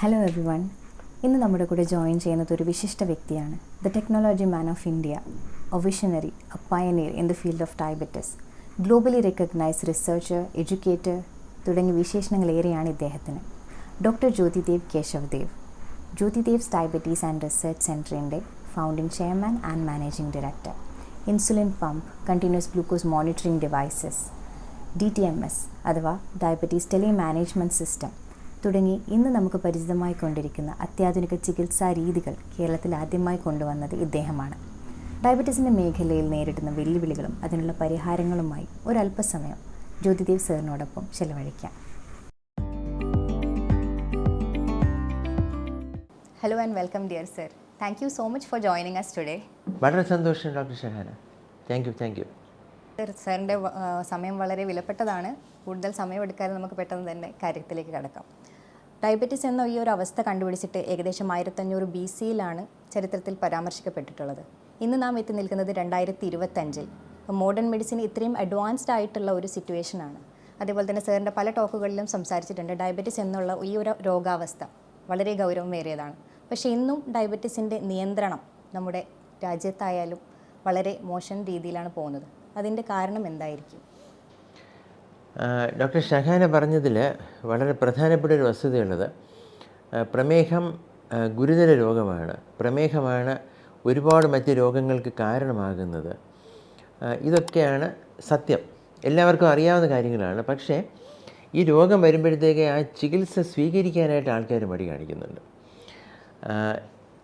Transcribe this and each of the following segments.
Hello every one. ഇന്ന് നമ്മുടെ കൂടെ ജോയിൻ ചെയ്യുന്നത് ഒരു വിശിഷ്ട വ്യക്തിയാണ്. The technology man of India, a visionary, a pioneer in the field of diabetes, globally recognised researcher, educator തുടങ്ങിയ വിശേഷണങ്ങളേറെയാണ് ഇദ്ദേഹത്തിന്. Doctor Jyothidev Kesavadev, Jyothidev's diabetes and research സെൻറ്ററിൻ്റെ founding chairman and managing director. Insulin pump, continuous glucose monitoring devices, DTMS അഥവാ diabetes tele management system തുടങ്ങി ഇന്ന് നമുക്ക് പരിചിതമായി കൊണ്ടിരിക്കുന്ന അത്യാധുനിക ചികിത്സാ രീതികൾ കേരളത്തിൽ ആദ്യമായി കൊണ്ടുവന്നത് ഇദ്ദേഹമാണ്. ഡയബറ്റീസിൻ്റെ മേഖലയിൽ നേരിടുന്ന വെല്ലുവിളികളും അതിനുള്ള പരിഹാരങ്ങളുമായി ഒരല്പസമയം ജ്യോതിദേവ് സാറിനോടൊപ്പം ചെലവഴിക്കാം. Hello and welcome dear sir. Thank you so much for joining us today. വളരെ സന്തോഷം ഡോക്ടർ ഷഹാന. Thank you. സാറിൻ്റെ സമയം വളരെ വിലപ്പെട്ടതാണ്. കൂടുതൽ സമയമെടുക്കാതെ നമുക്ക് പെട്ടെന്ന് തന്നെ കാര്യത്തിലേക്ക് കടക്കാം. ഡയബറ്റീസ് എന്ന ഈ ഒരു അവസ്ഥ കണ്ടുപിടിച്ചിട്ട് ഏകദേശം 1500 BC ചരിത്രത്തിൽ പരാമർശിക്കപ്പെട്ടിട്ടുള്ളത്. ഇന്ന് നാം എത്തി നിൽക്കുന്നത് 2025. മോഡേൺ മെഡിസിൻ ഇത്രയും അഡ്വാൻസ്ഡ് ആയിട്ടുള്ള ഒരു സിറ്റുവേഷനാണ്. അതേപോലെ തന്നെ സാറിൻ്റെ പല ടോക്കുകളിലും സംസാരിച്ചിട്ടുണ്ട്. ഡയബറ്റീസ് എന്നുള്ള ഈ ഒരു രോഗാവസ്ഥ വളരെ ഗൗരവമേറിയതാണ്. പക്ഷേ ഇന്നും ഡയബറ്റീസിൻ്റെ നിയന്ത്രണം നമ്മുടെ രാജ്യത്തായാലും വളരെ മോശം രീതിയിലാണ് പോകുന്നത്. അതിൻ്റെ കാരണം എന്തായിരിക്കും? ഡോക്ടർ ഷഹാന പറഞ്ഞതിൽ വളരെ പ്രധാനപ്പെട്ട ഒരു വസ്തുതയുള്ളത്, പ്രമേഹം ഗുരുതര രോഗമാണ്. പ്രമേഹമാണ് ഒരുപാട് മറ്റ് രോഗങ്ങൾക്ക് കാരണമാകുന്നത്. ഇതൊക്കെയാണ് സത്യം, എല്ലാവർക്കും അറിയാവുന്ന കാര്യങ്ങളാണ്. പക്ഷേ ഈ രോഗം വരുമ്പോഴത്തേക്ക് ആ ചികിത്സ സ്വീകരിക്കാനായിട്ട് ആൾക്കാർ മടി കാണിക്കുന്നുണ്ട്.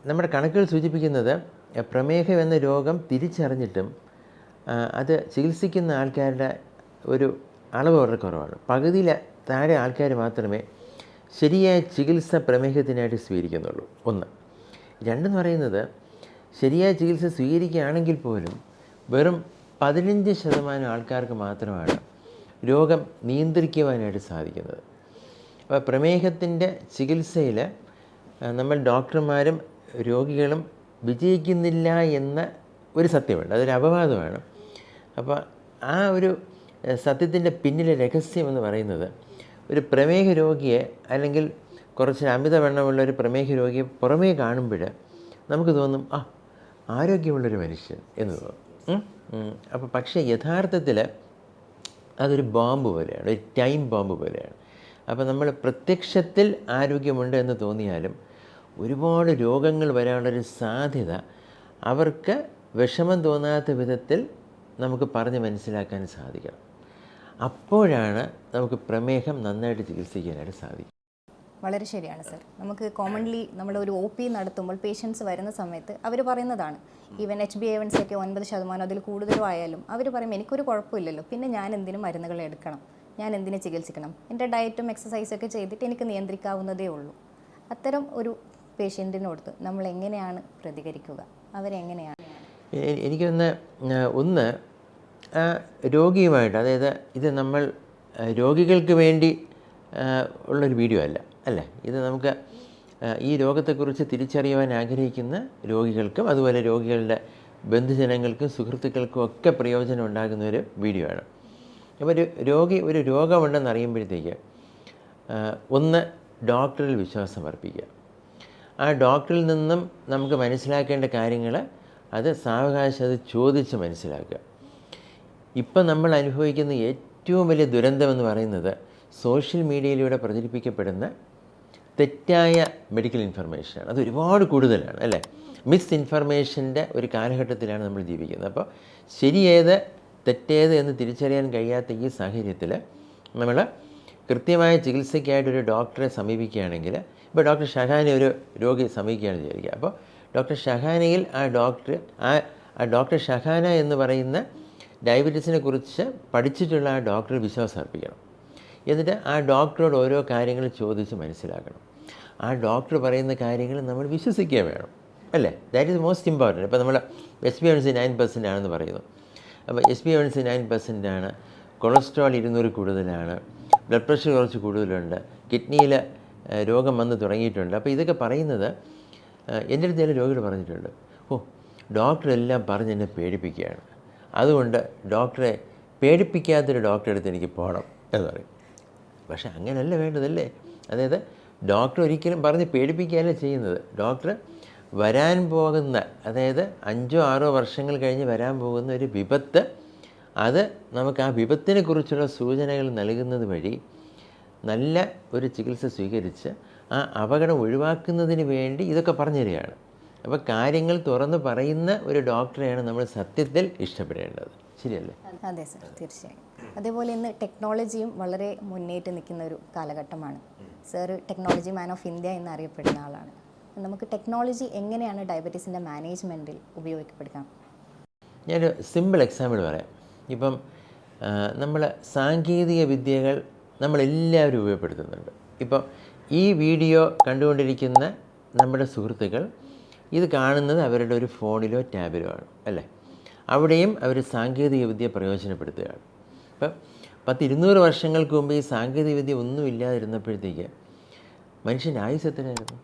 നമ്മുടെ കണക്കുകൾ സൂചിപ്പിക്കുന്നത് പ്രമേഹം എന്ന രോഗം തിരിച്ചറിഞ്ഞിട്ടും അത് ചികിത്സിക്കുന്ന ആൾക്കാരുടെ ഒരു അളവ് വളരെ കുറവാണ്. പകുതിയിൽ താഴെ ആൾക്കാർ മാത്രമേ ശരിയായ ചികിത്സ പ്രമേഹത്തിനായിട്ട് സ്വീകരിക്കുന്നുള്ളൂ. ഒന്ന്. രണ്ടെന്ന് പറയുന്നത്, ശരിയായ ചികിത്സ സ്വീകരിക്കുകയാണെങ്കിൽ പോലും വെറും 15% ആൾക്കാർക്ക് മാത്രമാണ് രോഗം നിയന്ത്രിക്കുവാനായിട്ട് സാധിക്കുന്നത്. അപ്പോൾ പ്രമേഹത്തിൻ്റെ ചികിത്സയിൽ നമ്മൾ ഡോക്ടർമാരും രോഗികളും വിജയിക്കുന്നില്ല എന്ന ഒരു സത്യമുണ്ട്, അതൊരു അപവാദമാണ്. അപ്പോൾ ആ ഒരു സത്യത്തിൻ്റെ പിന്നിലെ രഹസ്യം എന്ന് പറയുന്നത്, ഒരു പ്രമേഹ രോഗിയെ അല്ലെങ്കിൽ കുറച്ച് അമിതവണ്ണമുള്ള ഒരു പ്രമേഹ രോഗിയെ പുറമേ കാണുമ്പോൾ നമുക്ക് തോന്നും, ആരോഗ്യമുള്ളൊരു മനുഷ്യൻ എന്ന് തോന്നും. അപ്പോൾ പക്ഷേ യഥാർത്ഥത്തിൽ അതൊരു ബോംബ് പോലെയാണ്, ഒരു ടൈം ബോംബ് പോലെയാണ്. അപ്പോൾ നമ്മൾ പ്രത്യക്ഷത്തിൽ ആരോഗ്യമുണ്ട് എന്ന് തോന്നിയാലും ഒരുപാട് രോഗങ്ങൾ വരാനുള്ളൊരു സാധ്യത അവർക്ക് വിഷമം തോന്നാത്ത വിധത്തിൽ നമുക്ക് പറഞ്ഞ് മനസ്സിലാക്കാൻ സാധിക്കണം. അപ്പോഴാണ് നമുക്ക് പ്രമേഹം നന്നായിട്ട് ചികിത്സിക്കാനായിട്ട് സാധിക്കും. വളരെ ശരിയാണ് സർ. നമുക്ക് കോമൺലി നമ്മളൊരു OP നടത്തുമ്പോൾ പേഷ്യൻസ് വരുന്ന സമയത്ത് അവർ പറയുന്നതാണ്, ഈവൻ HbA1c ഒക്കെ 9% അതിൽ കൂടുതലും ആയാലും അവർ പറയും, എനിക്കൊരു കുഴപ്പമില്ലല്ലോ, പിന്നെ ഞാൻ എന്തിനും മരുന്നുകൾ എടുക്കണം, ഞാൻ എന്തിനു ചികിത്സിക്കണം, എൻ്റെ ഡയറ്റും എക്സസൈസൊക്കെ ചെയ്തിട്ട് എനിക്ക് നിയന്ത്രിക്കാവുന്നതേ ഉള്ളൂ. അത്തരം ഒരു പേഷ്യൻറ്റിനോട് നമ്മൾ എങ്ങനെയാണ് പ്രതികരിക്കുക? അവരെങ്ങനെയാണ്? ഒന്ന് രോഗിയുമായിട്ട്, അതായത് ഇത് നമ്മൾ രോഗികൾക്ക് വേണ്ടി ഉള്ളൊരു വീഡിയോ അല്ലേ, ഇത് നമുക്ക് ഈ രോഗത്തെക്കുറിച്ച് തിരിച്ചറിയുവാൻ ആഗ്രഹിക്കുന്ന രോഗികൾക്കും അതുപോലെ രോഗികളുടെ ബന്ധുജനങ്ങൾക്കും സുഹൃത്തുക്കൾക്കും ഒക്കെ പ്രയോജനം ഉണ്ടാകുന്ന ഒരു വീഡിയോ ആണ്. അപ്പോൾ ഒരു രോഗമുണ്ടെന്ന് അറിയുമ്പോഴത്തേക്ക് ഒന്ന് ഡോക്ടറിൽ വിശ്വാസം അർപ്പിക്കുക. ആ ഡോക്ടറിൽ നിന്നും നമുക്ക് മനസ്സിലാക്കേണ്ട കാര്യങ്ങൾ അത് സാവകാശം അത് ചോദിച്ച് മനസ്സിലാക്കുക. ഇപ്പം നമ്മൾ അനുഭവിക്കുന്ന ഏറ്റവും വലിയ ദുരന്തമെന്ന് പറയുന്നത് സോഷ്യൽ മീഡിയയിലൂടെ പ്രചരിപ്പിക്കപ്പെടുന്ന തെറ്റായ മെഡിക്കൽ ഇൻഫർമേഷനാണ്. അത് ഒരുപാട് കൂടുതലാണ് അല്ലേ. മിസ് ഇൻഫർമേഷൻ്റെ ഒരു കാലഘട്ടത്തിലാണ് നമ്മൾ ജീവിക്കുന്നത്. അപ്പോൾ ശരിയേത് തെറ്റേത് എന്ന് തിരിച്ചറിയാൻ കഴിയാത്ത ഈ സാഹചര്യത്തിൽ നമ്മൾ കൃത്യമായ ചികിത്സയ്ക്കായിട്ടൊരു ഡോക്ടറെ സമീപിക്കുകയാണെങ്കിൽ, ഇപ്പോൾ ഡോക്ടർ ഷഹാനെ ഒരു രോഗി സമീപിക്കുകയാണെന്ന് വിചാരിക്കുക. അപ്പോൾ ഡോക്ടർ ഷഹാനയിൽ ആ ഡോക്ടർ ഷഹാന എന്ന് പറയുന്ന ഡയബറ്റീസിനെ കുറിച്ച് പഠിച്ചിട്ടുള്ള ആ ഡോക്ടറെ വിശ്വാസം അർപ്പിക്കണം. എന്നിട്ട് ആ ഡോക്ടറോട് ഓരോ കാര്യങ്ങൾ ചോദിച്ച് മനസ്സിലാക്കണം. ആ ഡോക്ടർ പറയുന്ന കാര്യങ്ങൾ നമ്മൾ വിശ്വസിക്കുക വേണം അല്ലേ. That is most important. ഇപ്പോൾ നമ്മൾ HbA1c 9% ആണെന്ന് പറയുന്നു. അപ്പോൾ HbA1c 9% ആണ്, കൊളസ്ട്രോൾ 200 കൂടുതലാണ്, ബ്ലഡ് പ്രഷർ കുറച്ച് കൂടുതലുണ്ട്, കിഡ്നിയിൽ രോഗം വന്ന് തുടങ്ങിയിട്ടുണ്ട്. അപ്പോൾ ഇതൊക്കെ പറയുന്നത് എൻ്റെ അടുത്ത് ചില രോഗികൾ പറഞ്ഞിട്ടുണ്ട്, ഡോക്ടറെല്ലാം പറഞ്ഞ് എന്നെ പേടിപ്പിക്കുകയാണ്, അതുകൊണ്ട് ഡോക്ടറെ പേടിപ്പിക്കാത്തൊരു ഡോക്ടറെ അടുത്ത് എനിക്ക് പോകണം എന്ന് പറയും. പക്ഷേ അങ്ങനെയല്ല വേണ്ടതല്ലേ. അതായത് ഡോക്ടർ ഒരിക്കലും പറഞ്ഞ് പേടിപ്പിക്കുകയല്ല ചെയ്യുന്നത്. ഡോക്ടർ വരാൻ പോകുന്ന, അതായത് 5-6 വർഷങ്ങൾ കഴിഞ്ഞ് വരാൻ പോകുന്ന ഒരു വിപത്ത്, അത് നമുക്ക് ആ വിപത്തിനെ കുറിച്ചുള്ള സൂചനകൾ നൽകുന്നത് വഴി നല്ല ഒരു ചികിത്സ സ്വീകരിച്ച് ആ അപകടം ഒഴിവാക്കുന്നതിന് വേണ്ടി ഇതൊക്കെ പറഞ്ഞു തരികയാണ്. അപ്പോൾ കാര്യങ്ങൾ തുറന്ന് പറയുന്ന ഒരു ഡോക്ടറെയാണ് നമ്മൾ സത്യത്തിൽ ഇഷ്ടപ്പെടേണ്ടത്. ശരിയല്ലേ? അതെ സർ, തീർച്ചയായും. അതേപോലെ ഇന്ന് ടെക്നോളജിയും വളരെ മുന്നേറ്റ് നിൽക്കുന്ന ഒരു കാലഘട്ടമാണ്. Sir technology man of India എന്നറിയപ്പെടുന്ന ആളാണ്. നമുക്ക് ടെക്നോളജി എങ്ങനെയാണ് ഡയബറ്റീസിൻ്റെ മാനേജ്മെൻറ്റിൽ ഉപയോഗിക്കപ്പെടുക? ഞാനൊരു സിമ്പിൾ എക്സാമ്പിൾ പറയാം. ഇപ്പം നമ്മൾ സാങ്കേതിക വിദ്യകൾ നമ്മളെല്ലാവരും ഉപയോഗപ്പെടുത്തുന്നുണ്ട്. ഇപ്പോൾ ഈ വീഡിയോ കണ്ടുകൊണ്ടിരിക്കുന്ന നമ്മുടെ സുഹൃത്തുക്കൾ ഇത് കാണുന്നത് അവരുടെ ഒരു ഫോണിലോ ടാബിലോ ആണ്, അല്ലേ? അവിടെയും അവർ സാങ്കേതിക വിദ്യ പ്രയോജനപ്പെടുത്തുകയാണ്. ഇപ്പം 100-200 വർഷങ്ങൾക്ക് മുമ്പ് ഈ സാങ്കേതിക വിദ്യ ഒന്നും ഇല്ലാതിരുന്നപ്പോഴത്തേക്ക് മനുഷ്യൻ്റെ ആയുസ് എത്രയായിരുന്നു?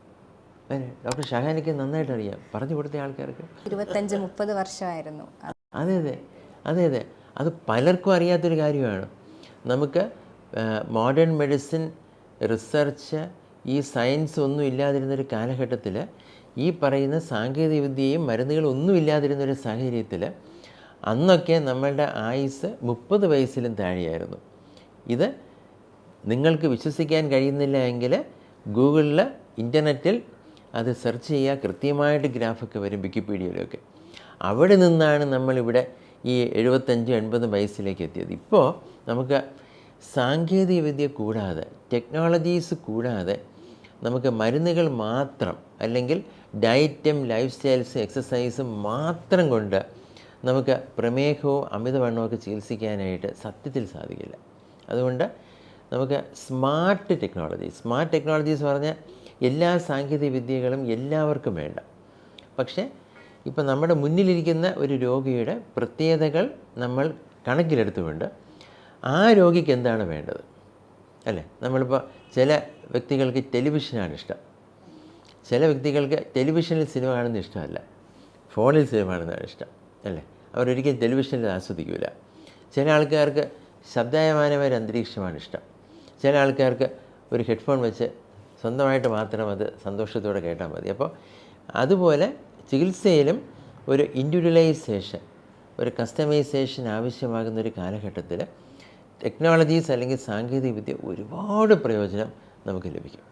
ഡോക്ടർ ഷഹാനിക്ക് നന്നായിട്ട് അറിയാം, പറഞ്ഞു കൊടുത്ത ആൾക്കാർക്ക് 25-30 വർഷമായിരുന്നു. അതെ അതെ അതെ അതെ അത് പലർക്കും അറിയാത്തൊരു കാര്യമാണ്. നമുക്ക് മോഡേൺ മെഡിസിൻ, റിസർച്ച്, ഈ സയൻസ് ഒന്നും ഇല്ലാതിരുന്നൊരു കാലഘട്ടത്തിൽ, ഈ പറയുന്ന സാങ്കേതിക വിദ്യയും മരുന്നുകളും ഒന്നും ഇല്ലാതിരുന്നൊരു സാഹചര്യത്തിൽ അന്നൊക്കെ നമ്മളുടെ ആയുസ് 30 വയസ്സിലും താഴെയായിരുന്നു. ഇത് നിങ്ങൾക്ക് വിശ്വസിക്കാൻ കഴിയുന്നില്ല എങ്കിൽ ഗൂഗിളിൽ, ഇൻ്റർനെറ്റിൽ അത് സെർച്ച് ചെയ്യുക. കൃത്യമായിട്ട് ഗ്രാഫൊക്കെ വരും, വിക്കിപീഡിയയിലൊക്കെ. അവിടെ നിന്നാണ് നമ്മളിവിടെ ഈ 75-80 വയസ്സിലേക്ക് എത്തിയത്. ഇപ്പോൾ നമുക്ക് സാങ്കേതിക വിദ്യ കൂടാതെ, ടെക്നോളജീസ് കൂടാതെ നമുക്ക് മരുന്നുകൾ മാത്രം, അല്ലെങ്കിൽ ഡയറ്റും ലൈഫ് സ്റ്റൈൽസും എക്സസൈസും മാത്രം കൊണ്ട് നമുക്ക് പ്രമേഹവും അമിതവണ്ണമൊക്കെ ചികിത്സിക്കാനായിട്ട് സത്യത്തിൽ സാധിക്കില്ല. അതുകൊണ്ട് നമുക്ക് സ്മാർട്ട് ടെക്നോളജീസ് പറഞ്ഞാൽ എല്ലാ സാങ്കേതിക വിദ്യകളും എല്ലാവർക്കും വേണ്ട. പക്ഷേ ഇപ്പം നമ്മുടെ മുന്നിലിരിക്കുന്ന ഒരു രോഗിയുടെ പ്രത്യേകതകൾ നമ്മൾ കണക്കിലെടുത്തുകൊണ്ട് ആ രോഗിക്ക് എന്താണ് വേണ്ടത്, അല്ലേ? നമ്മളിപ്പോൾ ചില വ്യക്തികൾക്ക് ടെലിവിഷനാണ് ഇഷ്ടം, ചില വ്യക്തികൾക്ക് ടെലിവിഷനിൽ സിനിമ കാണുന്നത് ഇഷ്ടമല്ല, ഫോണിൽ സിനിമ കാണുന്നതാണ് ഇഷ്ടം, അല്ലേ? അവരൊരിക്കലും ടെലിവിഷനിൽ ആസ്വദിക്കില്ല. ചില ആൾക്കാർക്ക് ശബ്ദായമാനമായ ഒരു അന്തരീക്ഷമാണ് ഇഷ്ടം, ചില ആൾക്കാർക്ക് ഒരു ഹെഡ്ഫോൺ വെച്ച് സ്വന്തമായിട്ട് മാത്രം അത് സന്തോഷത്തോടെ കേട്ടാൽ മതി. അപ്പോൾ അതുപോലെ ചികിത്സയിലും ഒരു ഇൻഡിവിജ്വലൈസേഷൻ, ഒരു കസ്റ്റമൈസേഷൻ ആവശ്യമാകുന്ന ഒരു കാലഘട്ടത്തിൽ ടെക്നോളജീസ് അല്ലെങ്കിൽ സാങ്കേതിക വിദ്യ ഒരുപാട് പ്രയോജനം നമുക്ക് ലഭിക്കും.